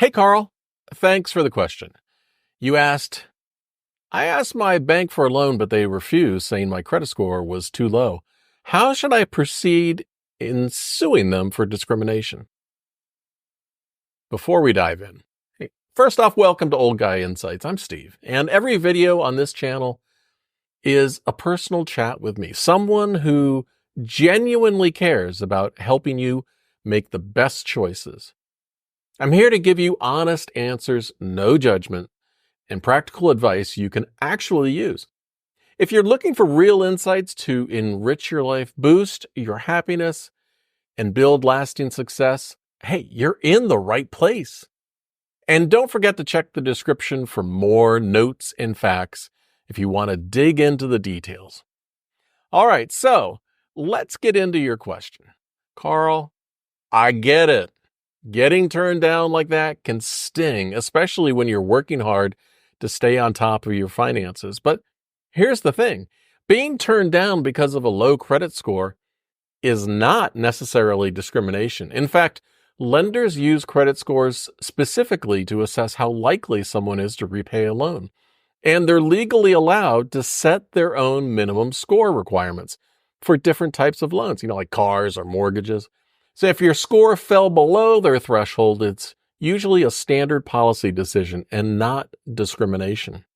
Hey, Carl. Thanks for the question. I asked my bank for a loan, but they refused, saying my credit score was too low. How should I proceed in suing them for discrimination? Before we dive in, hey, first off, welcome to Old Guy Insights. I'm Steve, and every video on this channel is a personal chat with me, someone who genuinely cares about helping you make the best choices. I'm here to give you honest answers, no judgment, and practical advice you can actually use. If you're looking for real insights to enrich your life, boost your happiness, and build lasting success, hey, you're in the right place. And don't forget to check the description for more notes and facts if you want to dig into the details. All right, so let's get into your question. Carl, I get it. Getting turned down like that can sting, especially when you're working hard to stay on top of your finances. But here's the thing. Being turned down because of a low credit score is not necessarily discrimination. In fact, lenders use credit scores specifically to assess how likely someone is to repay a loan. And they're legally allowed to set their own minimum score requirements for different types of loans, like cars or mortgages. So if your score fell below their threshold, it's usually a standard policy decision and not discrimination.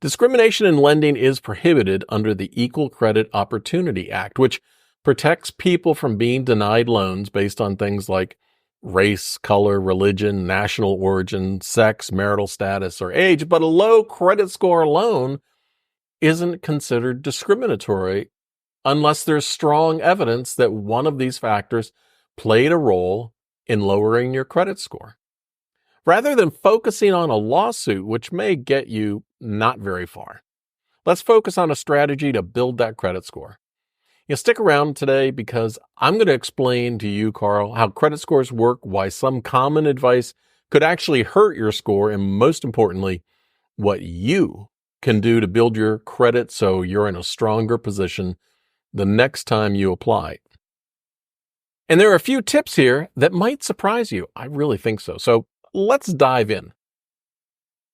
Discrimination in lending is prohibited under the Equal Credit Opportunity Act, which protects people from being denied loans based on things like race, color, religion, national origin, sex, marital status, or age. But a low credit score loan isn't considered discriminatory unless there's strong evidence that one of these factors played a role in lowering your credit score. Rather than focusing on a lawsuit, which may get you not very far, let's focus on a strategy to build that credit score. Stick around today because I'm going to explain to you, Carl, how credit scores work, why some common advice could actually hurt your score, and most importantly, what you can do to build your credit so you're in a stronger position the next time you apply. And there are a few tips here that might surprise you. I really think so. So let's dive in.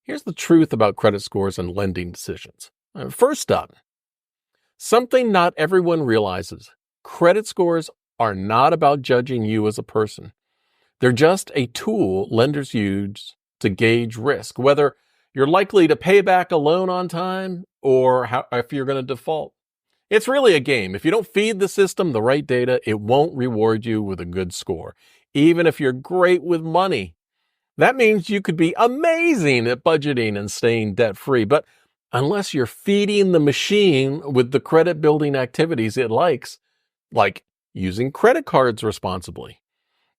Here's the truth about credit scores and lending decisions. First up, something not everyone realizes. Credit scores are not about judging you as a person. They're just a tool lenders use to gauge risk, whether you're likely to pay back a loan on time or if you're going to default. It's really a game. If you don't feed the system the right data, it won't reward you with a good score, even if you're great with money. That means you could be amazing at budgeting and staying debt-free, but unless you're feeding the machine with the credit building activities it likes, like using credit cards responsibly,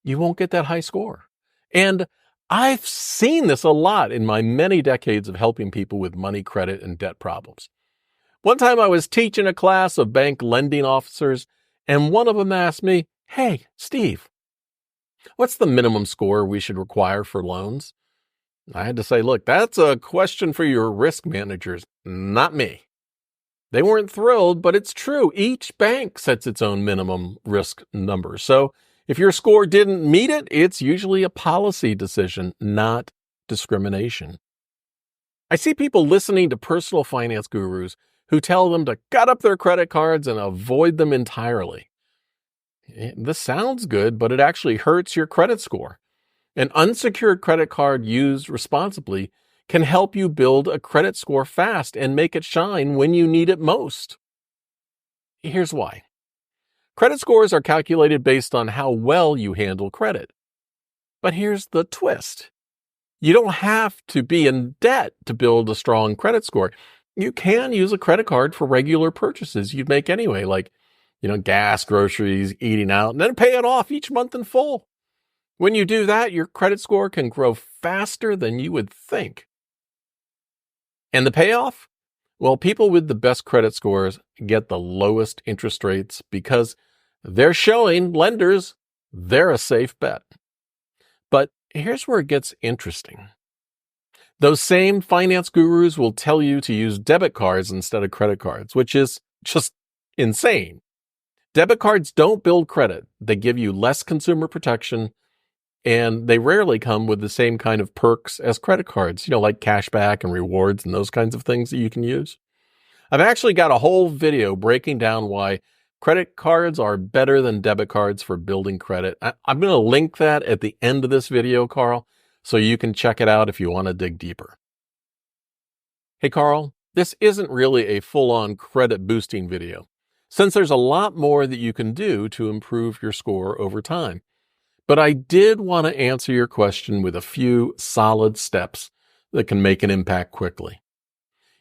you won't get that high score. And I've seen this a lot in my many decades of helping people with money, credit, and debt problems. One time I was teaching a class of bank lending officers, and one of them asked me, "Hey, Steve, what's the minimum score we should require for loans?" I had to say, look, that's a question for your risk managers, not me. They weren't thrilled, but it's true. Each bank sets its own minimum risk number. So if your score didn't meet it, it's usually a policy decision, not discrimination. I see people listening to personal finance gurus who tell them to cut up their credit cards and avoid them entirely. This sounds good, but it actually hurts your credit score. An unsecured credit card used responsibly can help you build a credit score fast and make it shine when you need it most. Here's why. Credit scores are calculated based on how well you handle credit. But here's the twist. You don't have to be in debt to build a strong credit score. You can use a credit card for regular purchases you'd make anyway, like, gas, groceries, eating out, and then pay it off each month in full. When you do that, your credit score can grow faster than you would think. And the payoff? Well, people with the best credit scores get the lowest interest rates because they're showing lenders they're a safe bet. But here's where it gets interesting. Those same finance gurus will tell you to use debit cards instead of credit cards, which is just insane. Debit cards don't build credit. They give you less consumer protection and they rarely come with the same kind of perks as credit cards, like cashback and rewards and those kinds of things that you can use. I've actually got a whole video breaking down why credit cards are better than debit cards for building credit. I'm going to link that at the end of this video, Carl, so you can check it out if you want to dig deeper. Hey, Carl, this isn't really a full-on credit boosting video, since there's a lot more that you can do to improve your score over time. But I did want to answer your question with a few solid steps that can make an impact quickly.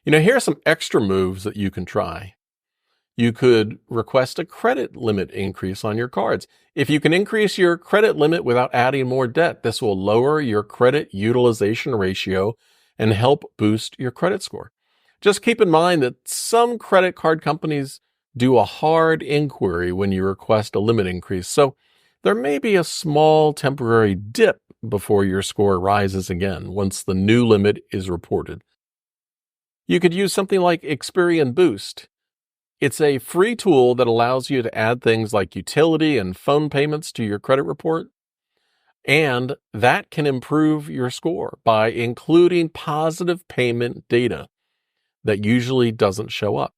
Here are some extra moves that you can try. You could request a credit limit increase on your cards. If you can increase your credit limit without adding more debt, this will lower your credit utilization ratio and help boost your credit score. Just keep in mind that some credit card companies do a hard inquiry when you request a limit increase, so there may be a small temporary dip before your score rises again once the new limit is reported. You could use something like Experian Boost. It's a free tool that allows you to add things like utility and phone payments to your credit report, and that can improve your score by including positive payment data that usually doesn't show up.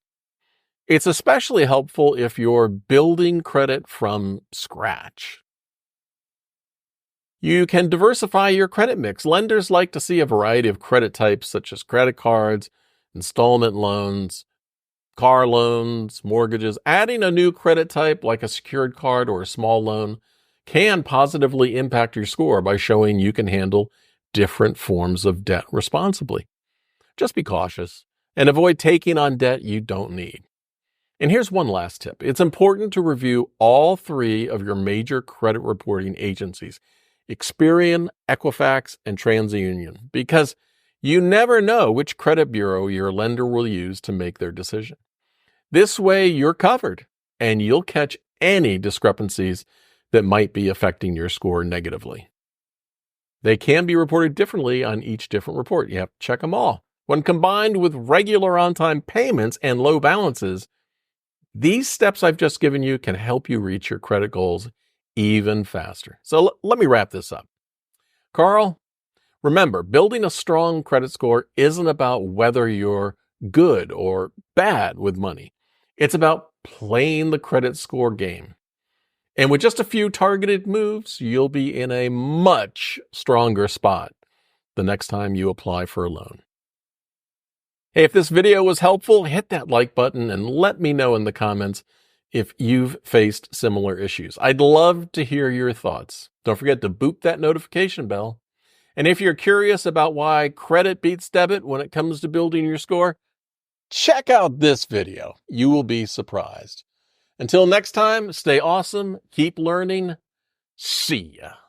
It's especially helpful if you're building credit from scratch. You can diversify your credit mix. Lenders like to see a variety of credit types such as credit cards, installment loans, car loans, mortgages. Adding a new credit type like a secured card or a small loan can positively impact your score by showing you can handle different forms of debt responsibly. Just be cautious and avoid taking on debt you don't need. And here's one last tip. It's important to review all three of your major credit reporting agencies, Experian, Equifax, and TransUnion, because you never know which credit bureau your lender will use to make their decision. This way, you're covered, and you'll catch any discrepancies that might be affecting your score negatively. They can be reported differently on each different report. You have to check them all. When combined with regular on-time payments and low balances, these steps I've just given you can help you reach your credit goals even faster. So let me wrap this up. Carl, remember, building a strong credit score isn't about whether you're good or bad with money. It's about playing the credit score game. And with just a few targeted moves, you'll be in a much stronger spot the next time you apply for a loan. Hey, if this video was helpful, hit that like button and let me know in the comments if you've faced similar issues. I'd love to hear your thoughts. Don't forget to boop that notification bell. And if you're curious about why credit beats debit when it comes to building your score, check out this video. You will be surprised. Until next time, stay awesome, keep learning. See ya.